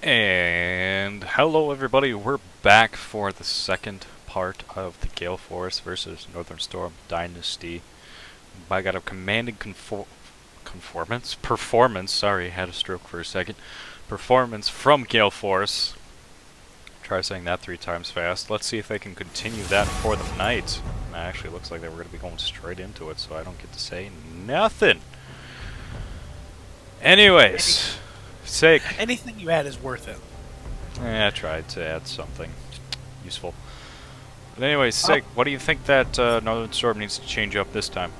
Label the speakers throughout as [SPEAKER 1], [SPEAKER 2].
[SPEAKER 1] And hello everybody, we're back for the second part of the Gale Force versus Northern Storm Dynasty. I got a commanding performance, sorry, had a stroke for a second. Performance from Gale Force. Try saying that 3 times fast. Let's see if they can continue that for the night. It actually looks like they were going to be going straight into it, so I don't get to say nothing. Anyways, Sig.
[SPEAKER 2] Anything you add is worth it.
[SPEAKER 1] I tried to add something useful. But anyway, Sig, what do you think that Northern Storm needs to change up this time?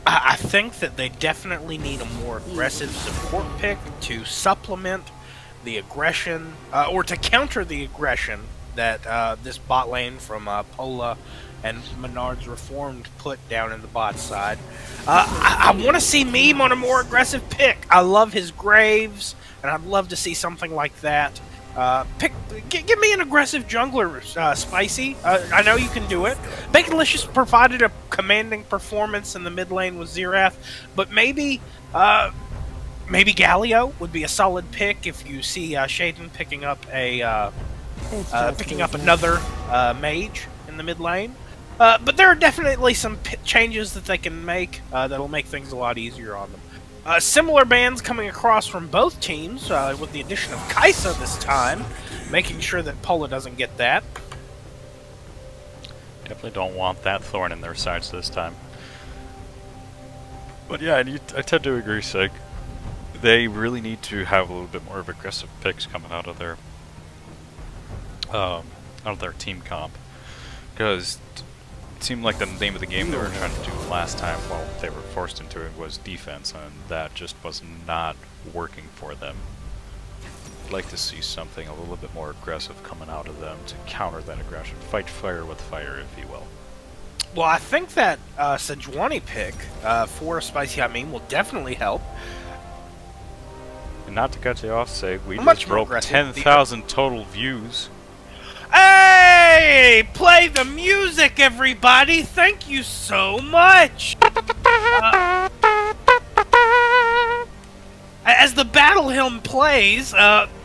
[SPEAKER 2] I think that they definitely need a more aggressive support pick to supplement the aggression, or to counter the aggression that this bot lane from Pola and Menard's Reformed put down in the bot side. I want to see Meme on a more aggressive pick. I love his Graves, and I'd love to see something like that. Give me an aggressive jungler, Spicy. I know you can do it. Baconlicious provided a commanding performance in the mid lane with Xerath, but maybe Galio would be a solid pick if you see Shaden picking up another mage in the mid lane. But there are definitely some changes that they can make that'll make things a lot easier on them. Similar bans coming across from both teams, with the addition of Kaisa this time, making sure that Pola doesn't get that.
[SPEAKER 1] Definitely don't want that thorn in their sides this time. But yeah, I tend to agree, Sig. They really need to have a little bit more of aggressive picks coming out of their team comp, because it seemed like the name of the game they were trying to do last time, well, they were forced into it, was defense, and that just was not working for them. I'd like to see something a little bit more aggressive coming out of them to counter that aggression. Fight fire with fire, if you will.
[SPEAKER 2] Well, I think that Sejuani pick for Spicy Hot Meme will definitely help.
[SPEAKER 1] And not to cut you off, Sig, we
[SPEAKER 2] Much
[SPEAKER 1] just
[SPEAKER 2] more
[SPEAKER 1] broke
[SPEAKER 2] aggressive.
[SPEAKER 1] 10,000 total views.
[SPEAKER 2] Hey! Play the music, everybody! Thank you so much! As the battle hymn plays,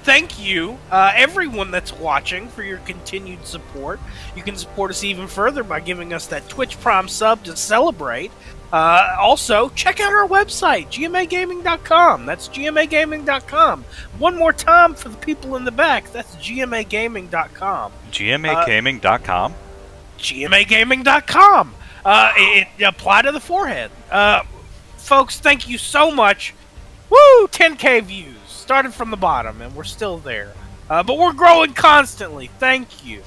[SPEAKER 2] thank you, everyone that's watching, for your continued support. You can support us even further by giving us that Twitch Prime sub to celebrate. Also, check out our website, gmagaming.com. That's gmagaming.com. One more time for the people in the back, that's gmagaming.com.
[SPEAKER 1] GMAgaming.com?
[SPEAKER 2] gmagaming.com. It apply to the forehead. Folks, thank you so much. Woo! 10K views. Started from the bottom, and we're still there. But we're growing constantly. Thank you.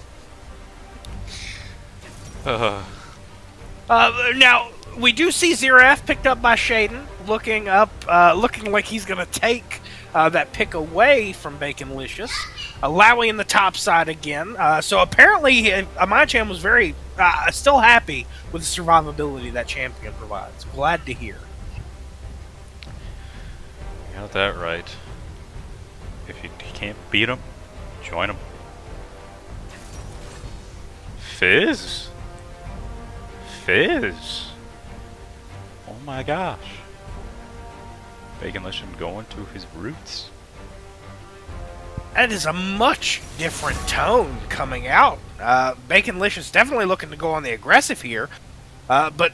[SPEAKER 2] Now, we do see Xerath picked up by Shaden, looking like he's going to take that pick away from Baconlicious, allowing in the top side again. So apparently, Amachan was very still happy with the survivability that champion provides. Glad to hear.
[SPEAKER 1] You got that right. If you can't beat him, join him. Fizz? Fizz? Oh my gosh. Baconlicious going to his roots.
[SPEAKER 2] That is a much different tone coming out. Baconlicious definitely looking to go on the aggressive here, but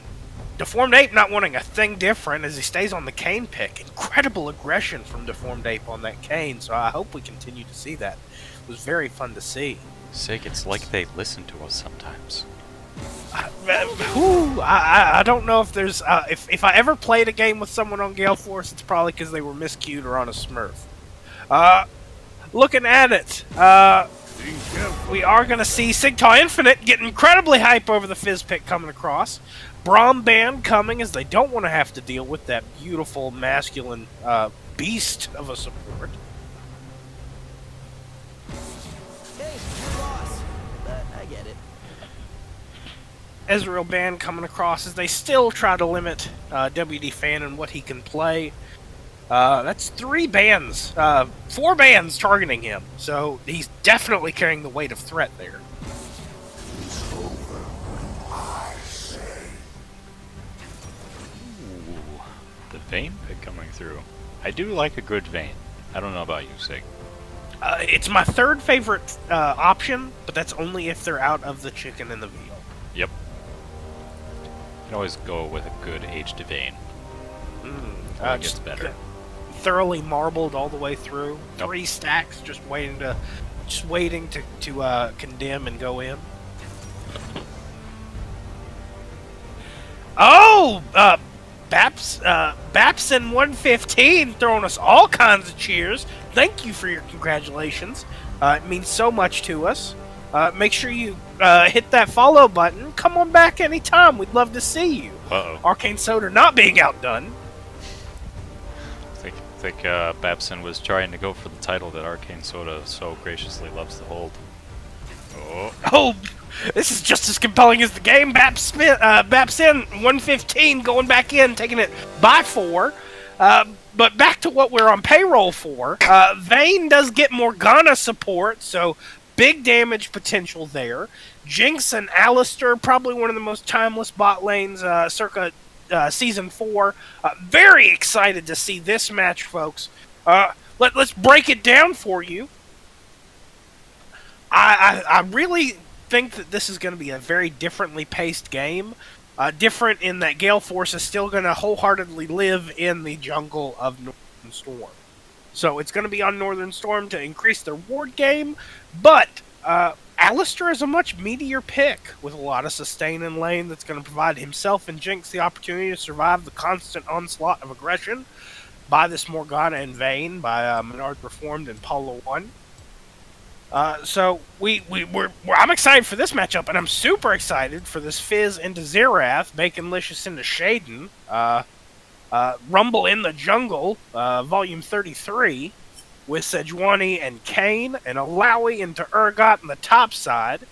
[SPEAKER 2] Deformed Ape not wanting a thing different as he stays on the Kane pick. Incredible aggression from Deformed Ape on that Kane, so I hope we continue to see that. It was very fun to see.
[SPEAKER 1] Sig, it's like they listen to us sometimes.
[SPEAKER 2] I don't know if there's if I ever played a game with someone on Gale Force, it's probably because they were miscued or on a Smurf. Looking at it, we are going to see Sigtal Infinite get incredibly hype over the Fizz pick coming across. Braum Band coming as they don't want to have to deal with that beautiful masculine beast of a support.
[SPEAKER 3] Hey, you're lost, but I get it.
[SPEAKER 2] Ezreal Band coming across as they still try to limit WD Fan and what he can play. That's 3 bans, 4 bans targeting him, so he's definitely carrying the weight of threat there.
[SPEAKER 1] The Vayne pick coming through. I do like a good Vayne. I don't know about you, Sig.
[SPEAKER 2] It's my third favorite option, but that's only if they're out of the chicken and the veal.
[SPEAKER 1] Yep. You can always go with a good aged Vane. It gets better.
[SPEAKER 2] Thoroughly marbled all the way through.
[SPEAKER 1] Yep.
[SPEAKER 2] 3 stacks, just waiting to condemn and go in. Oh, Babson 115 throwing us all kinds of cheers. Thank you for your congratulations. It means so much to us. Make sure you hit that follow button. Come on back anytime. We'd love to see you.
[SPEAKER 1] Uh-oh.
[SPEAKER 2] Arcane Soda not being outdone.
[SPEAKER 1] I think Babson was trying to go for the title that Arcane Soda so graciously loves to hold.
[SPEAKER 2] Oh, this is just as compelling as the game. Babson 115 going back in, taking it by 4. But back to what we're on payroll for. Vane does get Morgana support, so big damage potential there. Jinx and Alistair, probably one of the most timeless bot lanes circa Season 4. Very excited to see this match, folks. Let's break it down for you. I really think that this is going to be a very differently paced game. Different in that Gale Force is still going to wholeheartedly live in the jungle of Northern Storm. So it's going to be on Northern Storm to increase their ward game, but Alistair is a much meatier pick with a lot of sustain in lane that's going to provide himself and Jinx the opportunity to survive the constant onslaught of aggression by this Morgana and Vayne, by Menard Reformed and Paulo 1. So I'm excited for this matchup, and I'm super excited for this Fizz into Xerath, Baconlicious into Shaden, Rumble in the Jungle, Volume 33, with Sejuani and Kane, and Alawi into Urgot on the top side.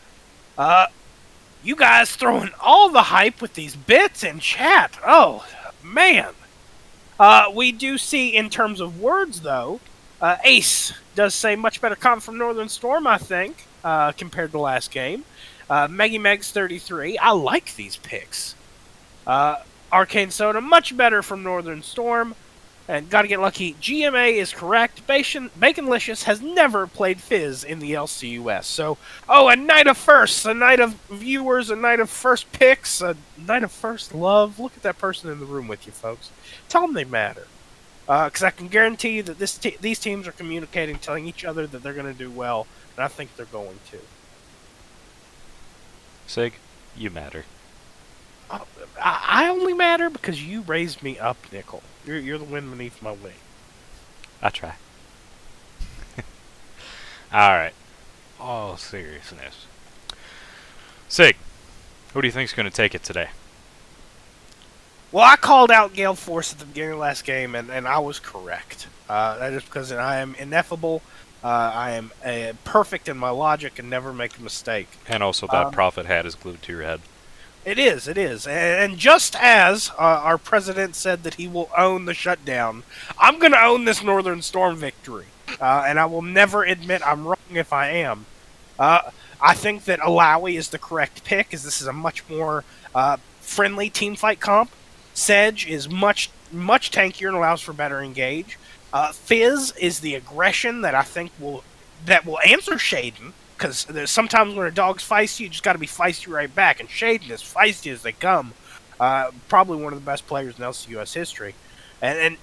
[SPEAKER 2] You guys throwing all the hype with these bits in chat. Oh, man. We do see, in terms of words, though, Ace does say much better comp from Northern Storm, I think, compared to last game. Meggy Megs 33. I like these picks. Arcane Soda, much better from Northern Storm. And gotta get lucky. GMA is correct. Baconlicious has never played Fizz in the LCUS. So, a night of firsts, a night of viewers, a night of first picks, a night of first love. Look at that person in the room with you, folks. Tell them they matter. Because I can guarantee you that these teams are communicating, telling each other that they're going to do well, and I think they're going to.
[SPEAKER 1] Sig, you matter.
[SPEAKER 2] I only matter because you raised me up, Nickel. You're the wind beneath my wing.
[SPEAKER 1] I try. Alright. All seriousness. Sig, who do you think's going to take it today?
[SPEAKER 2] Well, I called out Gale Force at the beginning of last game, and I was correct. That is because I am ineffable. I am perfect in my logic and never make a mistake.
[SPEAKER 1] And also that prophet hat is glued to your head.
[SPEAKER 2] It is. And just as our president said that he will own the shutdown, I'm going to own this Northern Storm victory. And I will never admit I'm wrong if I am. I think that Alawi is the correct pick, as this is a much more friendly teamfight comp. Sedge is much tankier and allows for better engage. Fizz is the aggression that I think will answer Shaden, because there's sometimes when a dog's feisty, you just got to be feisty right back, and Shaden is feisty as they come. Probably one of the best players in LCUS history. And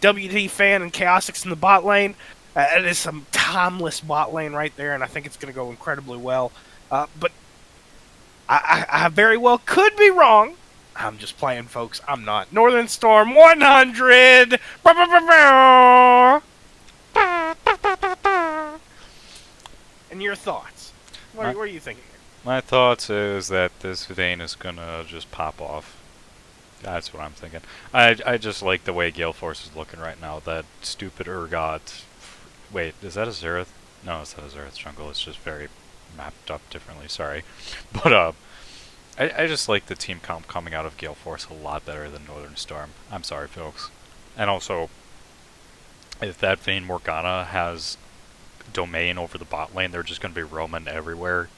[SPEAKER 2] WD Fan and Chaotix in the bot lane, it is some timeless bot lane right there, and I think it's going to go incredibly well. But I very well could be wrong. I'm just playing, folks. I'm not. Northern Storm 100! And your thoughts? What are you thinking?
[SPEAKER 1] My thoughts is that this Vayne is gonna just pop off. That's what I'm thinking. I just like the way Gale Force is looking right now. That stupid Urgot. Wait, is that a Xerath? No, it's not a Xerath jungle. It's just very mapped up differently. Sorry. But, I just like the team comp coming out of Gale Force a lot better than Northern Storm. I'm sorry, folks. And also, if that Vayne Morgana has domain over the bot lane, they're just going to be roaming everywhere.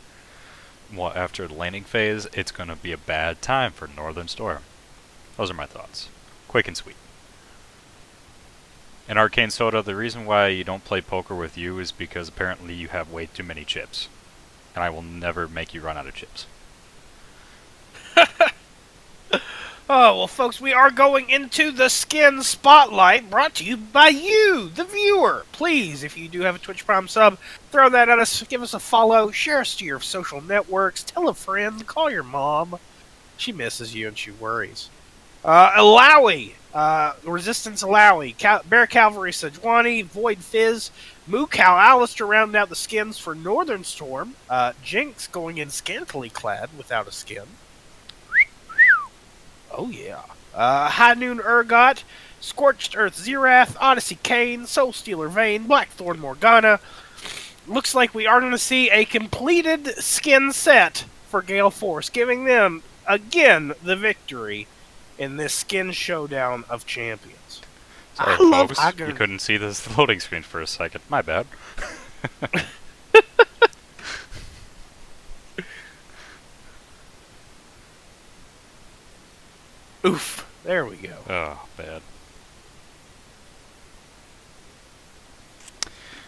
[SPEAKER 1] Well, after the laning phase, it's going to be a bad time for Northern Storm. Those are my thoughts. Quick and sweet. And Arcane Soda, the reason why you don't play poker with you is because apparently you have way too many chips. And I will never make you run out of chips.
[SPEAKER 2] Oh, well, folks, we are going into the Skin Spotlight, brought to you by you, the viewer. Please, if you do have a Twitch Prime sub, throw that at us, give us a follow, share us to your social networks, tell a friend, call your mom. She misses you and she worries. Alawi, Resistance Alawi, Bear Cavalry Sejuani, Void Fizz, Moo Cow Alistair rounding out the skins for Northern Storm, Jinx going in scantily clad without a skin. Oh yeah. High Noon Urgot, Scorched Earth Zerath, Odyssey Kane, Soul Stealer Vayne, Blackthorn Morgana. Looks like we are going to see a completed skin set for Gale Force, giving them, again, the victory in this skin showdown of champions.
[SPEAKER 1] Sorry, folks, you couldn't see this loading screen for a second. My bad.
[SPEAKER 2] Oof. There we go.
[SPEAKER 1] Oh, bad.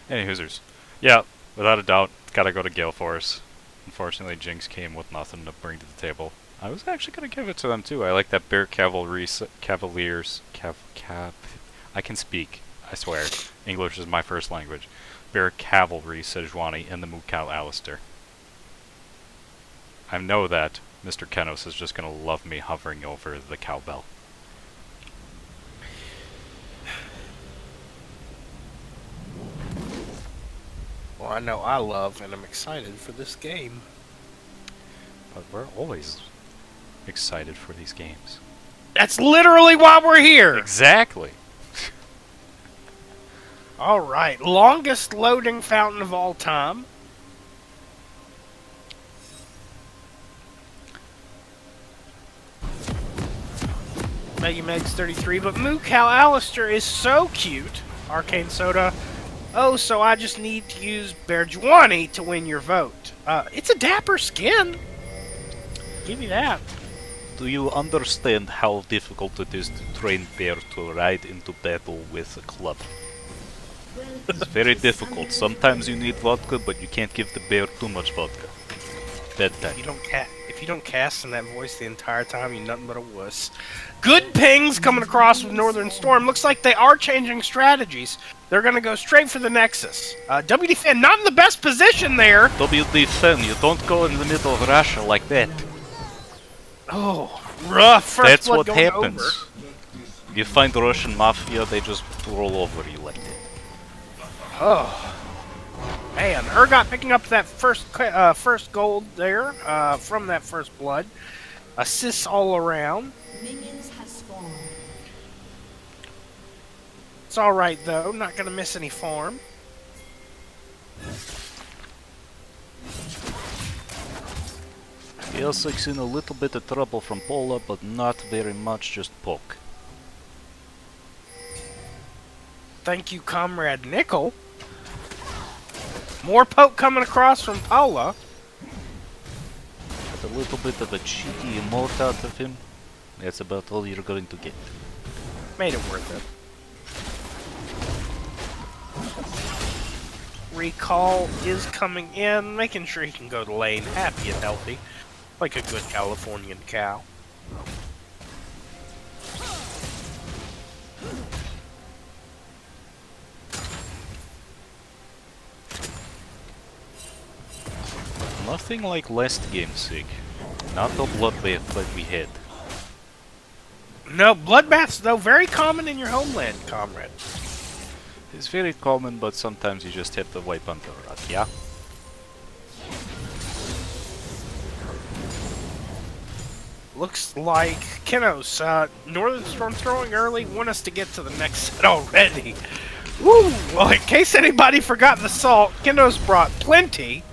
[SPEAKER 1] Any Hoosers. Yeah, without a doubt, gotta go to Gale Force. Unfortunately, Jinx came with nothing to bring to the table. I was actually gonna give it to them too. I like that Bear Cavaliers. I can speak. I swear. English is my first language. Bear Cavalry Sejuani and the Mukau Alistair. I know that Mr. Kenos is just gonna love me hovering over the cowbell.
[SPEAKER 2] Well, I know I love and I'm excited for this game.
[SPEAKER 1] But we're always excited for these games.
[SPEAKER 2] That's literally why we're here!
[SPEAKER 1] Exactly!
[SPEAKER 2] Alright, longest loading fountain of all time. Mega Meg's 33, but Moo Cow Alistair is so cute. Arcane Soda. Oh, so I just need to use Berjuani to win your vote. It's a dapper skin. Give me that.
[SPEAKER 1] Do you understand how difficult it is to train Bear to ride into battle with a club? It's very difficult. Sometimes you need vodka, but you can't give the bear too much vodka. Bedtime.
[SPEAKER 2] If you don't cast in that voice the entire time, you're nothing but a wuss. Good pings coming across with Northern Storm. Looks like they are changing strategies. They're going to go straight for the Nexus. WD Fan not in the best position there.
[SPEAKER 1] WD Fan, you don't go in the middle of Russia like that.
[SPEAKER 2] Oh, rough. First
[SPEAKER 1] That's
[SPEAKER 2] blood
[SPEAKER 1] what
[SPEAKER 2] going
[SPEAKER 1] happens.
[SPEAKER 2] Over.
[SPEAKER 1] You find Russian mafia, they just roll over you like that.
[SPEAKER 2] Oh, man. Urgot picking up that first gold there from that first blood. Assists all around.
[SPEAKER 4] Minions have spawned.
[SPEAKER 2] It's alright, though. Not going to miss any farm.
[SPEAKER 1] L6 in a little bit of trouble from Pola, but not very much, just poke.
[SPEAKER 2] Thank you, Comrade Nickel. More poke coming across from Paula.
[SPEAKER 1] But a little bit of a cheeky emote out of him. That's about all you're going to get.
[SPEAKER 2] Made it worth it. Recall is coming in, making sure he can go to lane happy and healthy. Like a good Californian cow.
[SPEAKER 1] Nothing like last game, Sig. Not the bloodbath that we had.
[SPEAKER 2] No, bloodbaths, though, very common in your homeland, comrade.
[SPEAKER 1] It's very common, but sometimes you just have to wipe under it, yeah?
[SPEAKER 2] Looks like Kenos, Northern Storm throwing early, want us to get to the next set already. Woo! Well, in case anybody forgot the salt, Kenos brought plenty.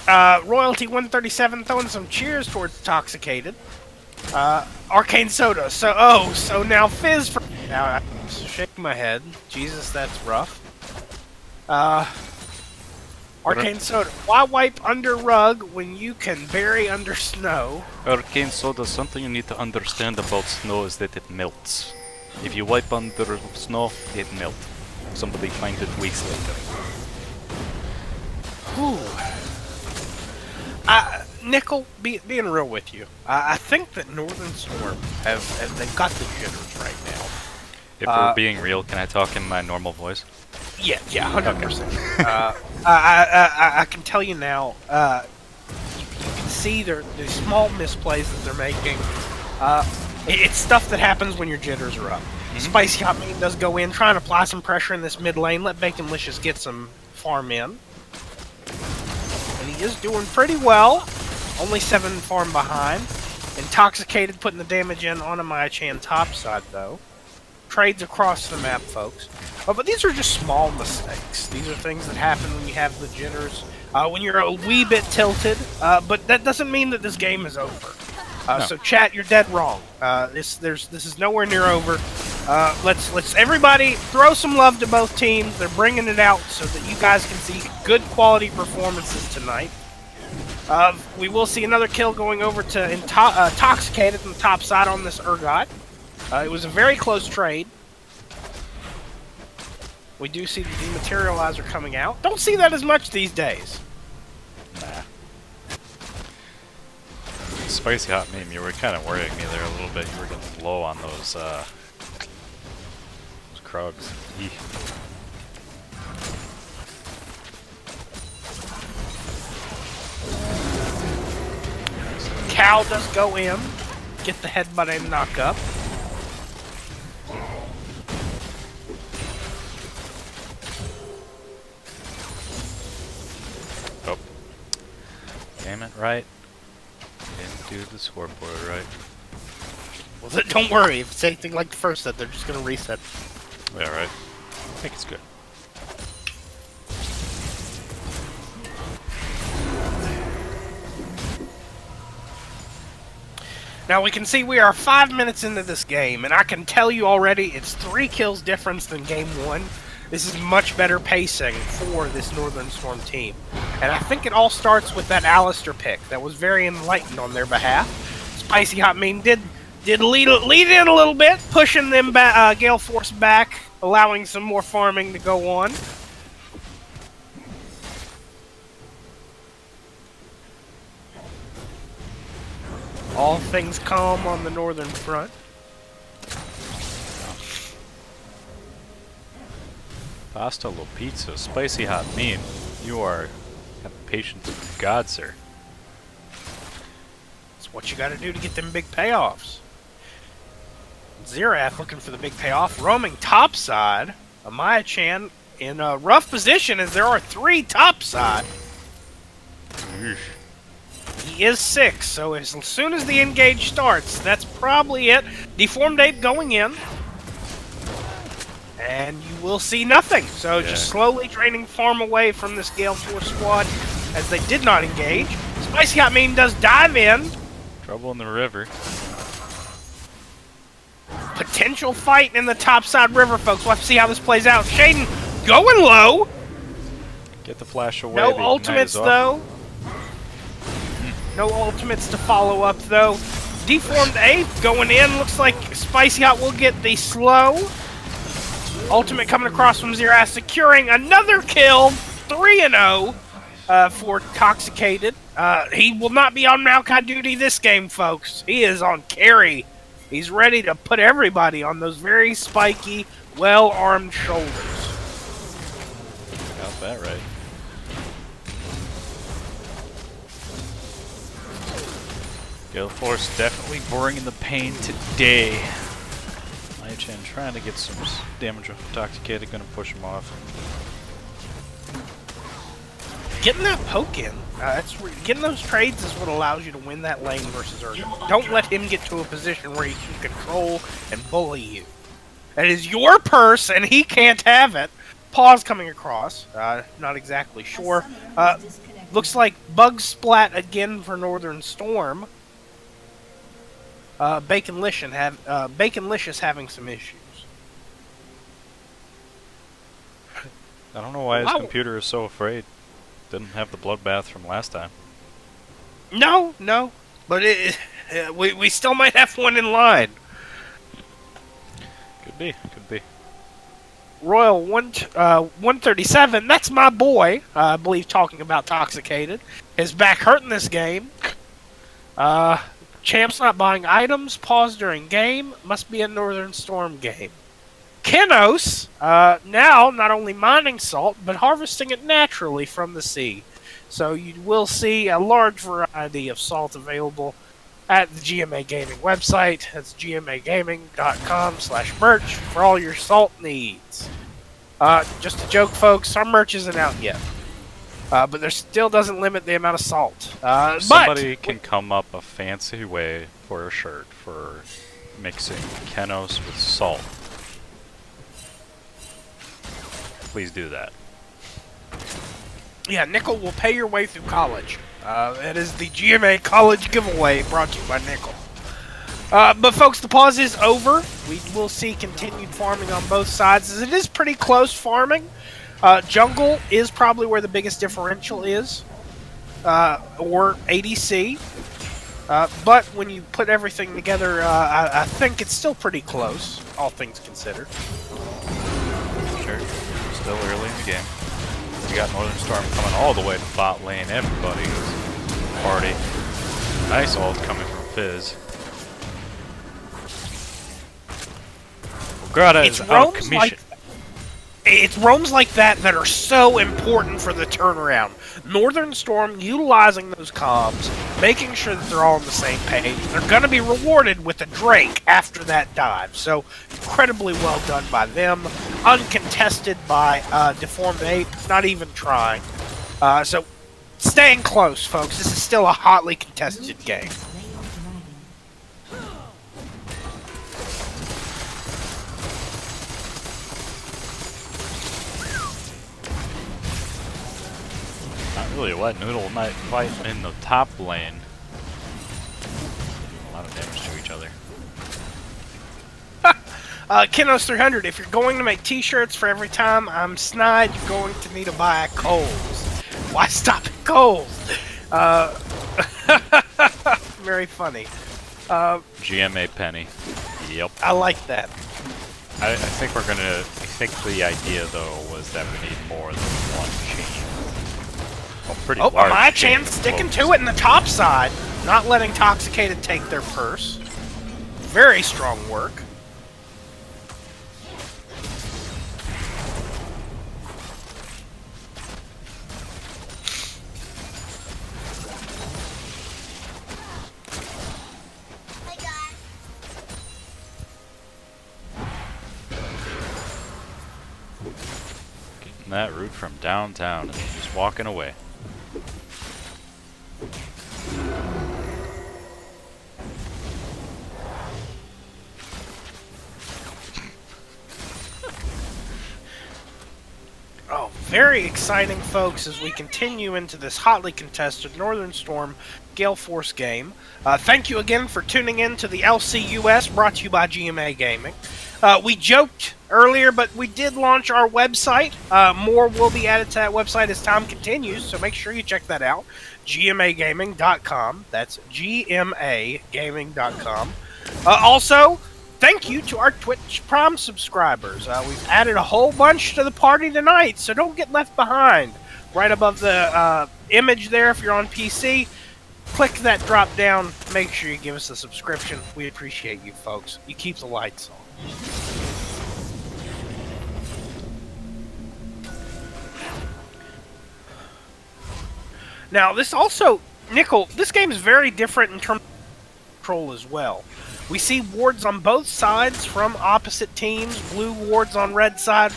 [SPEAKER 2] Royalty 137 throwing some cheers towards Intoxicated. Arcane Soda. So now Fizz for. Now I shake my head. Jesus, that's rough. Arcane Soda. Why wipe under rug when you can bury under snow?
[SPEAKER 1] Arcane Soda, something you need to understand about snow is that it melts. If you wipe under snow, it melt. Somebody finds it weeks later.
[SPEAKER 2] Whew. Nickel, being real with you, I think that Northern Storm they've got the jitters right now.
[SPEAKER 1] If we're being real, can I talk in my normal voice?
[SPEAKER 2] Yeah, 100%. I can tell you now. You can see the small misplays that they're making. It's stuff that happens when your jitters are up. Spicy Hot Meat does go in, trying to apply some pressure in this mid lane, let Baconlicious get some farm in. And he is doing pretty well. Only 7 farm behind. Intoxicated, putting the damage in on Amaya-chan top side, though. Trades across the map, folks. But these are just small mistakes. These are things that happen when you have the jitters, when you're a wee bit tilted. But that doesn't mean that this game is over.
[SPEAKER 1] No.
[SPEAKER 2] So, chat, you're dead wrong. This is nowhere near over. Let's everybody throw some love to both teams. They're bringing it out so that you guys can see good quality performances tonight. We will see another kill going over to Intoxicated on the top side on this Urgot. It was a very close trade. We do see the Dematerializer coming out. Don't see that as much these days.
[SPEAKER 1] Nah. Spicy Hot Meme, you were kind of worrying me there a little bit. You were getting low on those Krugs. Eek.
[SPEAKER 2] Cal does go in, get the headbutt and knock up.
[SPEAKER 1] Oh. Damn it, right. Didn't do the scoreboard right.
[SPEAKER 2] Well, don't worry, if it's anything like the first set, they're just going to reset.
[SPEAKER 1] Yeah, right. I think it's good.
[SPEAKER 2] Now we can see we are 5 minutes into this game, and I can tell you already it's 3 kills difference than game 1. This is much better pacing for this Northern Storm team. And I think it all starts with that Alistair pick. That was very enlightened on their behalf. Spicy Hot Mean did lead in a little bit, pushing them back, Gale Force back, allowing some more farming to go on. All things calm on the northern front.
[SPEAKER 1] Pasta lo pizza, spicy hot mean. You are have the patience of God, sir.
[SPEAKER 2] That's what you got to do to get them big payoffs. Xerath looking for the big payoff, roaming topside. Amaya-chan in a rough position as there are 3 topside. He is 6, so as soon as the engage starts, that's probably it. Deformed Ape going in. And you will see nothing. So just slowly draining farm away from this Gale Force squad as they did not engage. Spicy Hot Mean does dive in.
[SPEAKER 1] Trouble in the river.
[SPEAKER 2] Potential fight in the topside river, folks. We'll have to see how this plays out. Shaden going low.
[SPEAKER 1] Get the flash away.
[SPEAKER 2] No ultimates, though. No ultimates to follow up, though. Deformed Ape going in. Looks like Spicy Hot will get the slow. Ultimate coming across from Xerath, securing another kill. 3-0 for Intoxicated. He will not be on Maokai duty this game, folks. He is on carry. He's ready to put everybody on those very spiky, well-armed shoulders.
[SPEAKER 1] Got that right. Gale Force definitely bringing the pain today. Amaya-chan trying to get some damage off Intoxicated, gonna push him off.
[SPEAKER 2] Getting that poke in, getting those trades is what allows you to win that lane versus Urgot. Don't let him get to a position where he can control and bully you. That is your purse, and he can't have it. Pause coming across. Not exactly sure. Looks like Bug Splat again for Northern Storm. Baconlicious having some issues.
[SPEAKER 1] I don't know why his computer is so afraid. Didn't have the bloodbath from last time.
[SPEAKER 2] No, but we still might have one in line.
[SPEAKER 1] Could be. Could be.
[SPEAKER 2] Royal 137, that's my boy, I believe, talking about Toxicated. His back hurting this game. Champ's not buying items, pause during game, must be a Northern Storm game. Kenos, now not only mining salt, but harvesting it naturally from the sea. So you will see a large variety of salt available at the GMA Gaming website. That's gmagaming.com/merch for all your salt needs. Just a joke, folks. Our merch isn't out yet. But there still doesn't limit the amount of salt.
[SPEAKER 1] Somebody can come up a fancy way for a shirt for mixing Kenos with salt. Please do that.
[SPEAKER 2] Yeah, Nickel will pay your way through college. It is the GMA College Giveaway brought to you by Nickel. But folks, the pause is over. We will see continued farming on both sides, as it is pretty close farming. Jungle is probably where the biggest differential is, or ADC. But when you put everything together, I think it's still pretty close, all things considered.
[SPEAKER 1] Sure. Still early in the game. We got Northern Storm coming all the way to bot lane. Everybody's party. Nice ult coming from Fizz. Grata is out of commission.
[SPEAKER 2] It's roams like that that are so important for the turnaround. Northern Storm utilizing those comms, making sure that they're all on the same page. They're going to be rewarded with a Drake after that dive. So, incredibly well done by them. Uncontested by Deformed Ape, not even trying. So, staying close, folks. This is still a hotly contested game.
[SPEAKER 1] Really let Noodle Knight fight in the top lane. A lot of damage to each other.
[SPEAKER 2] Kenos 300, if you're going to make t-shirts for every time I'm snide, you're going to need to buy at Kohl's. Why stop at Kohl's? Very funny.
[SPEAKER 1] GMA Penny. Yep.
[SPEAKER 2] I like that.
[SPEAKER 1] I think we're gonna. I think the idea though was that we need more than one chain. Pretty large
[SPEAKER 2] my chance sticking to it in the top side, not letting Toxicated take their purse. Very strong work.
[SPEAKER 1] Getting that route from downtown and just walking away.
[SPEAKER 2] Oh, very exciting, folks, as we continue into this hotly contested Northern Storm Gale Force game. Thank you again for tuning in to the LCUS, brought to you by GMA Gaming. We joked earlier, but we did launch our website. More will be added to that website as time continues, so make sure you check that out. GMAgaming.com. That's GMAgaming.com. Also, thank you to our Twitch Prime subscribers. We've added a whole bunch to the party tonight, so don't get left behind. Right above the image there, if you're on PC, click that drop down. Make sure you give us a subscription. We appreciate you, folks. You keep the lights on. Now, this also, Nickel, this game is very different in terms of control as well. We see wards on both sides from opposite teams, blue wards on red side,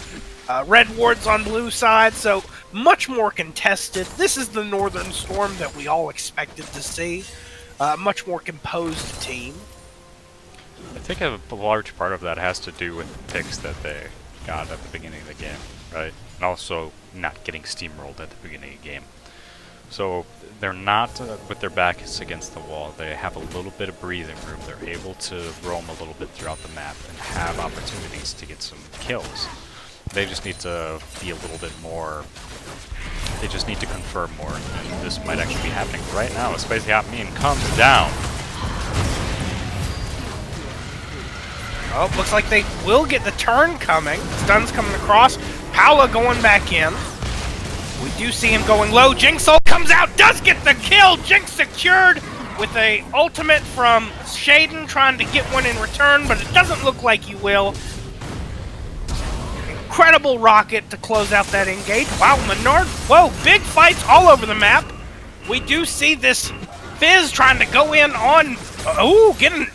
[SPEAKER 2] red wards on blue side, so much more contested. This is the Northern Storm that we all expected to see. Much more composed team.
[SPEAKER 1] I think a large part of that has to do with the picks that they got at the beginning of the game, right? And also not getting steamrolled at the beginning of the game. So they're not with their backs against the wall. They have a little bit of breathing room. They're able to roam a little bit throughout the map and have opportunities to get some kills. They just need to be a little bit more. They just need to confirm more. And this might actually be happening right now. A Spicy Hot Mean comes down.
[SPEAKER 2] Oh, looks like they will get the turn coming. Stun's coming across. Paula going back in. We do see him going low. Jinx ult comes out, does get the kill. Jinx secured with a ultimate from Shaden, trying to get one in return, but it doesn't look like he will. Incredible rocket to close out that engage. Wow, Menard, whoa, big fights all over the map. We do see this Fizz trying to go in on,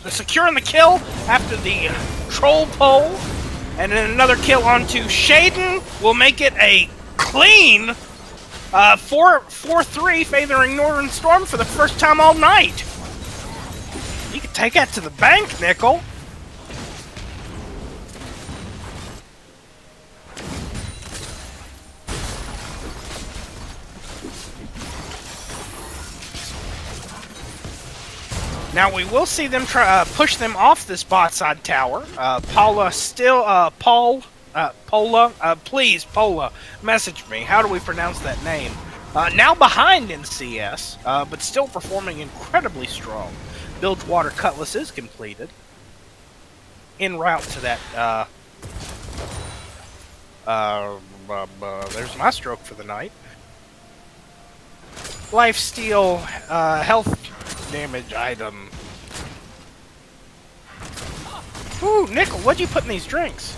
[SPEAKER 2] securing the kill after the troll pole. And then another kill onto Shaden will make it a clean 4-3 favoring Northern Storm for the first time all night. You can take that to the bank, Nickel. Now we will see them try push them off this bot side tower. Paula still Pola, please, Pola, message me. How do we pronounce that name? Now behind in CS, but still performing incredibly strong. Bilgewater Cutlass is completed. En route to that, there's my stroke for the night. Lifesteal, health damage item. Ooh, Nickel, what'd you put in these drinks?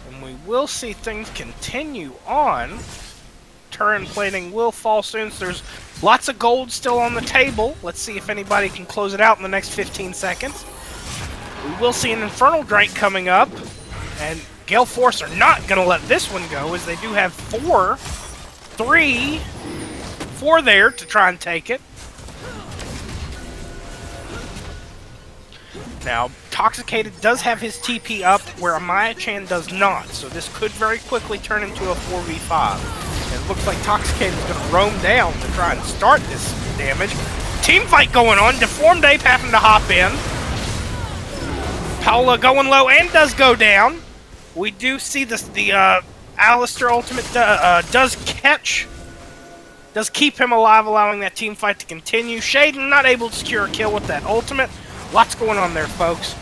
[SPEAKER 2] And we will see things continue on. Turret plating will fall soon, so there's lots of gold still on the table. Let's see if anybody can close it out in the next 15 seconds. We will see an Infernal Drake coming up, and Gale Force are not going to let this one go, as they do have four there to try and take it. Now, Toxicated does have his TP up, where Amaya-chan does not, so this could very quickly turn into a 4v5. And it looks like Toxicated is going to roam down to try and start this damage. Team fight going on, Deformed Ape having to hop in. Paula going low and does go down. We do see this, the Alistair ultimate does keep him alive, allowing that team fight to continue. Shaden not able to secure a kill with that ultimate. Lots going on there, folks.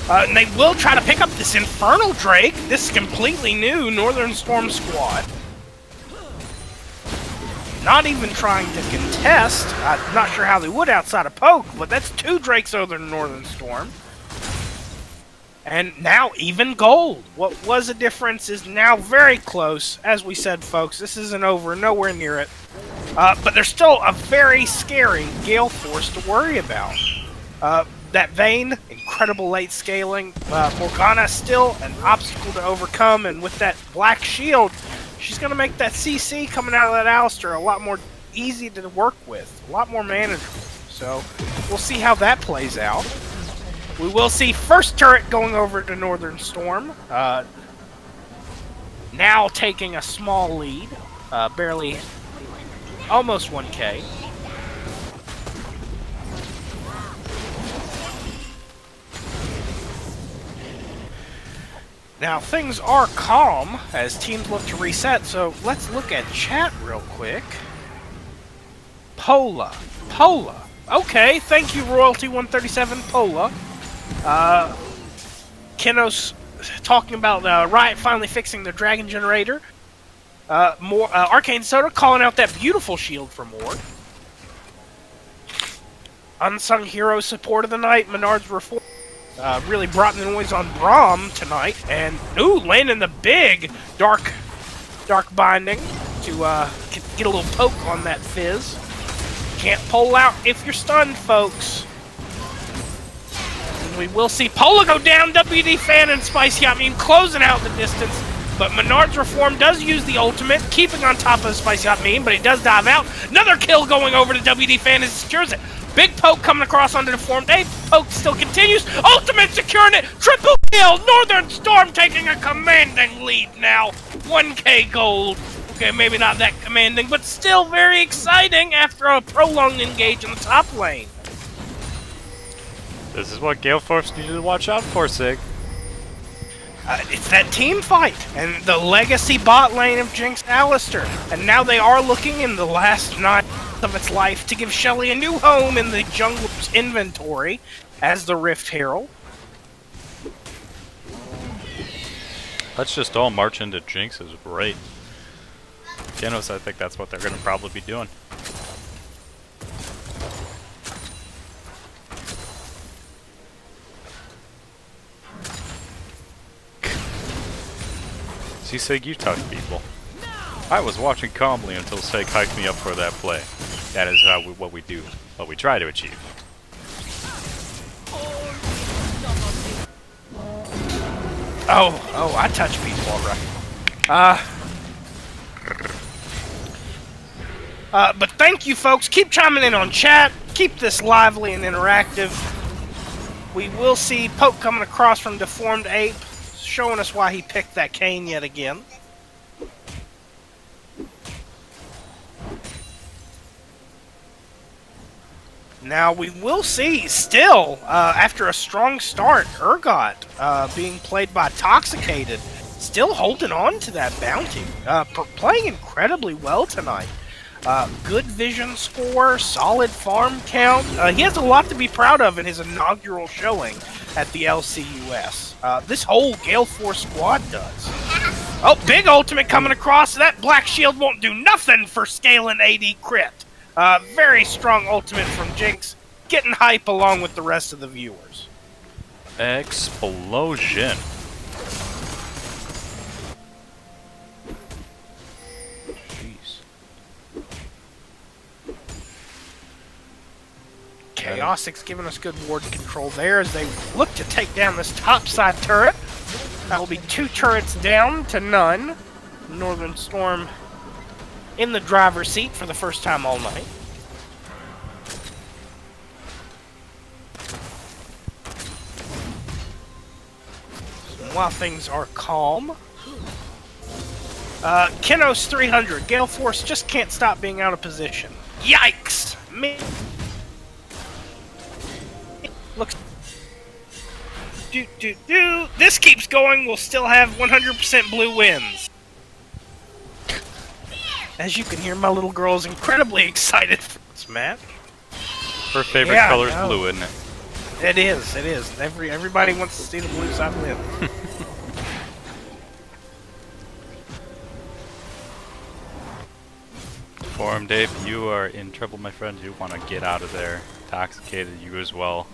[SPEAKER 2] And they will try to pick up this Infernal Drake. This is completely new Northern Storm squad. Not even trying to contest. I'm not sure how they would outside of Poke, but that's two Drakes over than Northern Storm. And now even gold. What was a difference is now very close. As we said, folks, this isn't over, nowhere near it. But there's still a very scary Gale Force to worry about. That Vayne, incredible late scaling. Morgana still an obstacle to overcome, and with that black shield, she's going to make that CC coming out of that Alistair a lot more easy to work with, a lot more manageable. So we'll see how that plays out. We will see first turret going over to Northern Storm. Now taking a small lead, barely, almost 1K. Now, things are calm as teams look to reset, so let's look at chat real quick. Pola. Okay, thank you, Royalty137, Pola. Kenos talking about Riot finally fixing their Dragon Generator. Arcane Soda calling out that beautiful shield for more. Unsung Hero support of the night, Menard's Reform. Really brought the noise on Braum tonight, and landing the big dark binding to get a little poke on that Fizz. Can't pull out if you're stunned, folks. And we will see Pola go down. WD Fan and Spicy Hot Meme closing out the distance, but Menard's Reform does use the ultimate, keeping on top of Spicy Hot Meme, but he does dive out. Another kill going over to WD Fan as he secures it. Big poke coming across onto the Deformed Ape. Poke still continues. Ultimate securing it. Triple kill. Northern Storm taking a commanding lead now. 1K gold. Okay, maybe not that commanding, but still very exciting after a prolonged engage in the top lane.
[SPEAKER 1] This is what Gale Force needed to watch out for, Sig.
[SPEAKER 2] It's that team fight and the legacy bot lane of Jinx Alistair. And now they are looking in the last night of its life to give Shelly a new home in the jungler's inventory as the Rift Herald.
[SPEAKER 1] Let's just all march into Jinx's right. Genos, I think that's what they're going to probably be doing. See, Sig, you touch people. I was watching calmly until Sig hyped me up for that play. That is what we do, what we try to achieve.
[SPEAKER 2] Oh, I touch people alright. But thank you, folks. Keep chiming in on chat. Keep this lively and interactive. We will see Poke coming across from Deformed Ape, showing us why he picked that Kane yet again. Now we will see, still, after a strong start, Urgot being played by Toxicated, still holding on to that bounty, playing incredibly well tonight. Good vision score, solid farm count. He has a lot to be proud of in his inaugural showing at the LCUS. This whole Gale Force squad does. Oh, big ultimate coming across. That Black Shield won't do nothing for scaling AD crit. Very strong ultimate from Jinx, getting hype along with the rest of the viewers.
[SPEAKER 1] Explosion. Jeez.
[SPEAKER 2] Chaosic's giving us good ward control there as they look to take down this topside turret. That will be 2 turrets down to none. Northern Storm in the driver's seat for the first time all night. So while things are calm, Kenos 300, Gale Force just can't stop being out of position. Yikes! Looks. This keeps going, we'll still have 100% blue wins. As you can hear, my little girl is incredibly excited for this match.
[SPEAKER 1] Her favorite color is blue, isn't it?
[SPEAKER 2] It is, it is. Everybody wants to see the blue side win.
[SPEAKER 1] Form, Dave, you are in trouble, my friend. You want to get out of there. Toxicated, you as well.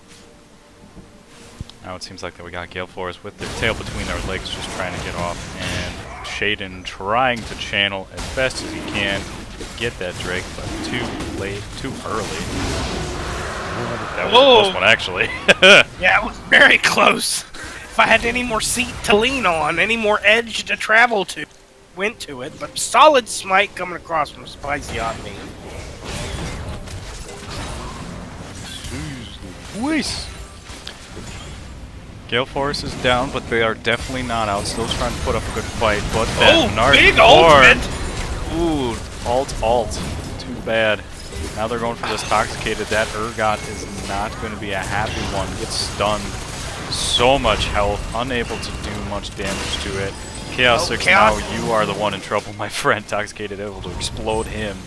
[SPEAKER 1] Now it seems like that we got Gale Force with their tail between their legs just trying to get off. And Shaden trying to channel as best as he can to get that Drake, but too late, too early. That was a close one, actually.
[SPEAKER 2] Yeah, it was very close. If I had any more seat to lean on, any more edge to travel to, went to it. But solid smite coming across from Spicy on me.
[SPEAKER 1] Jeez. Gale Force is down, but they are definitely not out. Still trying to put up a good fight, but that
[SPEAKER 2] big ultimate!
[SPEAKER 1] Ooh, alt. Too bad. Now they're going for this Toxicated. That Urgot is not going to be a happy one. Gets stunned. So much health. Unable to do much damage to it. Chaos 6, now you are the one in trouble, my friend. Toxicated able to explode him.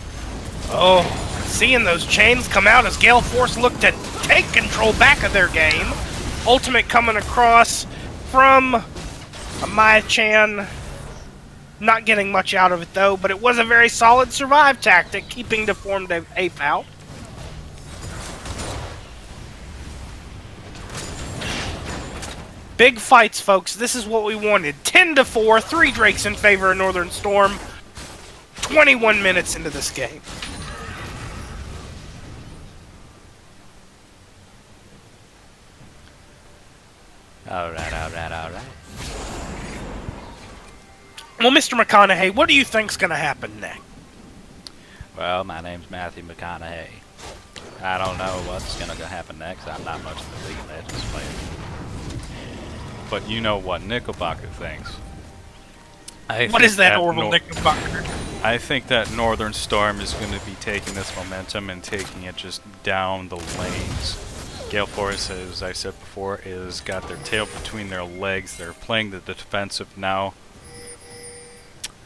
[SPEAKER 2] Oh, seeing those chains come out as Gale Force look to take control back of their game. Ultimate coming across from Maya-chan. Not getting much out of it though, but it was a very solid survive tactic, keeping Deformed Ape out. Big fights, folks. This is what we wanted. 10-4, 3 Drakes in favor of Northern Storm. 21 minutes into this game.
[SPEAKER 1] Alright.
[SPEAKER 2] Well, Mr. McConaughey, what do you think's going to happen next?
[SPEAKER 1] Well, my name's Matthew McConaughey. I don't know what's going to happen next. I'm not much of a League of Legends player. But you know what Nickelbacker thinks.
[SPEAKER 2] What is that Orville Nickelbacker?
[SPEAKER 1] I think that Northern Storm is going to be taking this momentum and taking it just down the lanes. Gale Force, as I said before, is got their tail between their legs. They're playing the defensive now.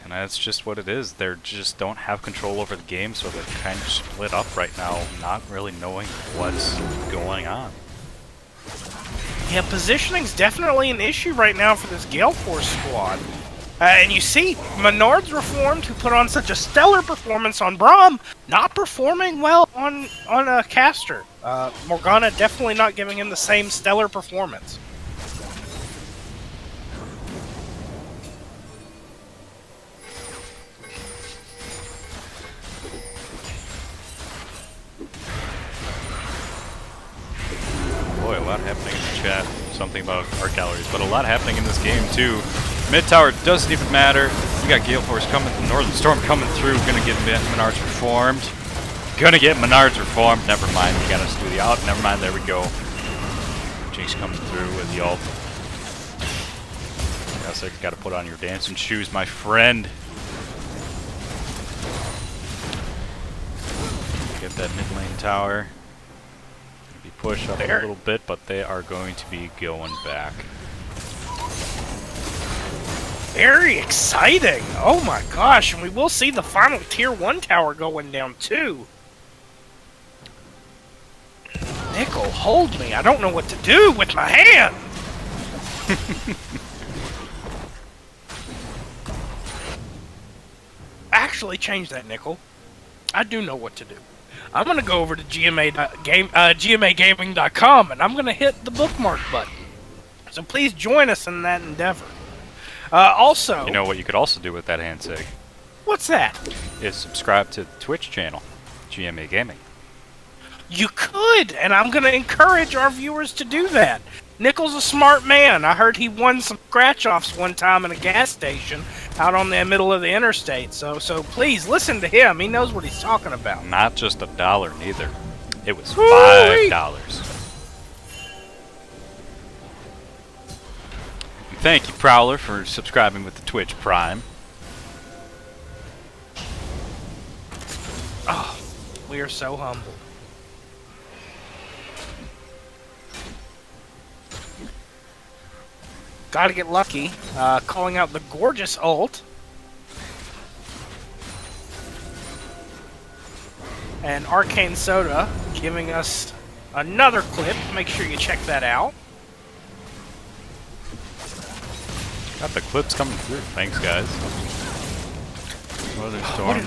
[SPEAKER 1] And that's just what it is. They just don't have control over the game, so they're kind of split up right now, not really knowing what's going on.
[SPEAKER 2] Yeah, positioning's definitely an issue right now for this Gale Force squad. And you see, Menard's Reformed, who put on such a stellar performance on Braum, not performing well on Caster. Morgana definitely not giving him the same stellar performance.
[SPEAKER 1] Boy, a lot happening in the chat. Something about art galleries, but a lot happening in this game too. Mid tower doesn't even matter. We got Gale Force coming, Northern Storm coming through. Gonna get Menards Reformed. Gonna get Menards Reformed. Never mind. We got us do the out. Never mind. There we go. Jinx coming through with the ult. Guess I gotta put on your dancing shoes, my friend. Get that mid lane tower. Be pushed up a little bit, but they are going to be going back.
[SPEAKER 2] Very exciting! Oh my gosh, and we will see the final tier 1 tower going down too. Nickel, hold me. I don't know what to do with my hand! Actually, change that, Nickel. I do know what to do. I'm gonna go over to GMAgaming.com and I'm gonna hit the bookmark button. So please join us in that endeavor. Also,
[SPEAKER 1] You know what you could also do with that handshake?
[SPEAKER 2] What's that?
[SPEAKER 1] Is subscribe to the Twitch channel, GMA Gaming.
[SPEAKER 2] You could, and I'm gonna encourage our viewers to do that. Nickel's a smart man. I heard he won some scratch-offs one time in a gas station out on the middle of the interstate. So please listen to him. He knows what he's talking about.
[SPEAKER 1] Not just $1 neither. It was
[SPEAKER 2] Woo-wee!
[SPEAKER 1] $5. And thank you, Prowler, for subscribing with the Twitch Prime.
[SPEAKER 2] Oh, we are so humble. Gotta get lucky. Calling out the gorgeous ult. And Arcane Soda giving us another clip. Make sure you check that out.
[SPEAKER 1] Got the clips coming through. Thanks, guys. Northern Storm.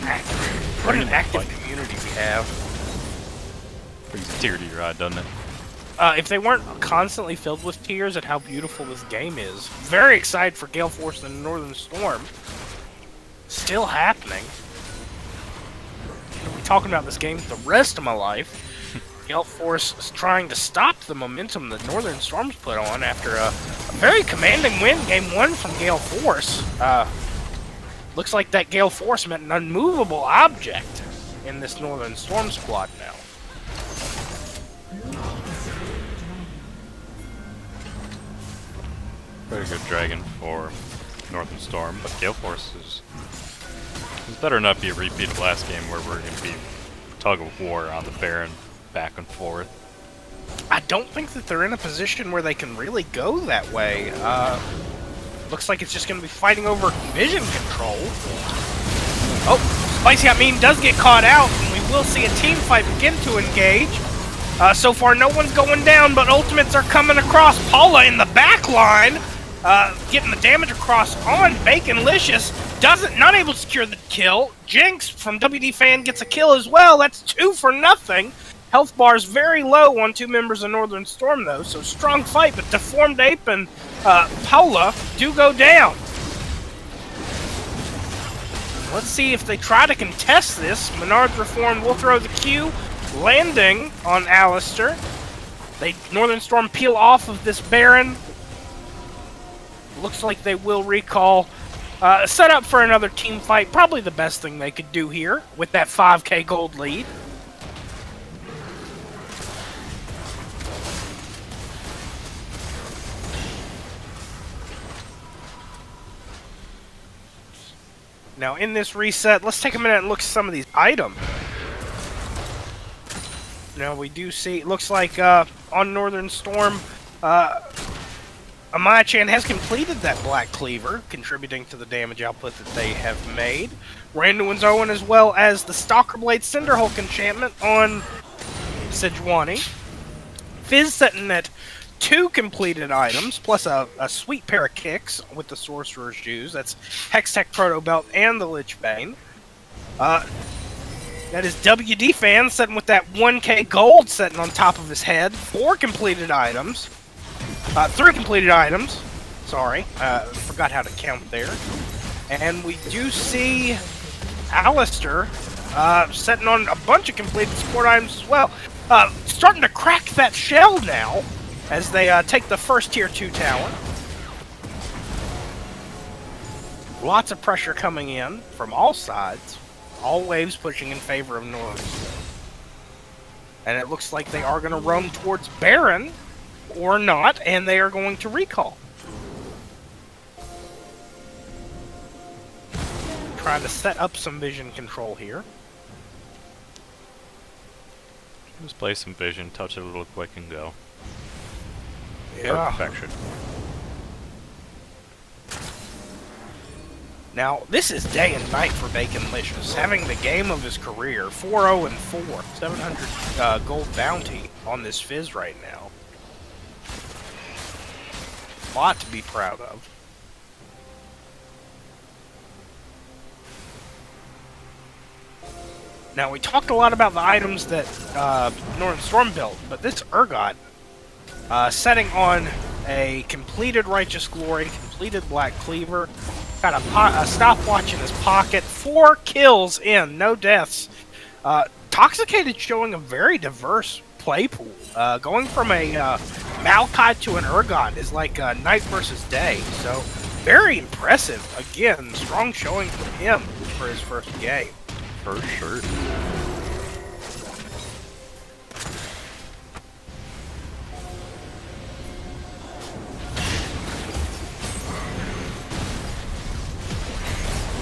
[SPEAKER 2] What an active community we have.
[SPEAKER 1] Brings a tear to your eye, doesn't it?
[SPEAKER 2] If they weren't constantly filled with tears at how beautiful this game is. Very excited for Gale Force and Northern Storm. Still happening. I'll be talking about this game the rest of my life. Gale Force is trying to stop the momentum that Northern Storm's put on after a very commanding win, Game 1 from Gale Force. Looks like that Gale Force meant an unmovable object in this Northern Storm squad now.
[SPEAKER 1] Very good dragon for Northern Storm, but Gale Force is better not be a repeat of last game where we're going to be tug of war on the Baron back and forth.
[SPEAKER 2] I don't think that they're in a position where they can really go that way. Looks like it's just going to be fighting over vision control. Oh, Spicy I mean does get caught out, and we will see a team fight begin to engage. So far, no one's going down, but ultimates are coming across. Paula in the back line, getting the damage across on Baconlicious. Not able to secure the kill. Jinx from WD Fan gets a kill as well. That's 2 for nothing. Health bar's very low on 2 members of Northern Storm, though, so strong fight, but Deformed Ape and Paula do go down. Let's see if they try to contest this. Menard's Reformed will throw the Q, landing on Alistair. Northern Storm peel off of this Baron. Looks like they will recall. Set up for another team fight. Probably the best thing they could do here with that 5k gold lead. Now, in this reset, let's take a minute and look at some of these items. Now we do see, it looks like on Northern Storm, Amaya-chan has completed that Black Cleaver, contributing to the damage output that they have made. Randuin's Owen, as well as the Stalker Blade Cinderhulk enchantment on Sejuani. Fizz sitting at 2 completed items, plus a sweet pair of kicks with the Sorcerer's Shoes. That's Hextech Proto Belt and the Lich Bane. That is WD Fan sitting with that 1k gold sitting on top of his head. 4 completed items. 3 completed items. Sorry, forgot how to count there. And we do see Alistair sitting on a bunch of completed support items as well. Starting to crack that shell now as they take the first tier 2 tower. Lots of pressure coming in from all sides. All waves pushing in favor of North. And it looks like they are going to roam towards Baron, or not, and they are going to recall. Trying to set up some vision control here.
[SPEAKER 1] Just play some vision, touch it a little quick and go.
[SPEAKER 2] Yeah.
[SPEAKER 1] Perfection.
[SPEAKER 2] Now, this is day and night for Baconlicious, having the game of his career, 4-0-4, 700 gold bounty on this Fizz right now. A lot to be proud of. Now, we talked a lot about the items that Northern Storm built, but this Urgot, setting on a completed Righteous Glory, completed Black Cleaver, got a stopwatch in his pocket, 4 kills in, no deaths. Toxicated showing a very diverse play pool. Going from a Maokai to an Urgot is like night versus day, so very impressive. Again, strong showing from him for his first game.
[SPEAKER 1] For sure.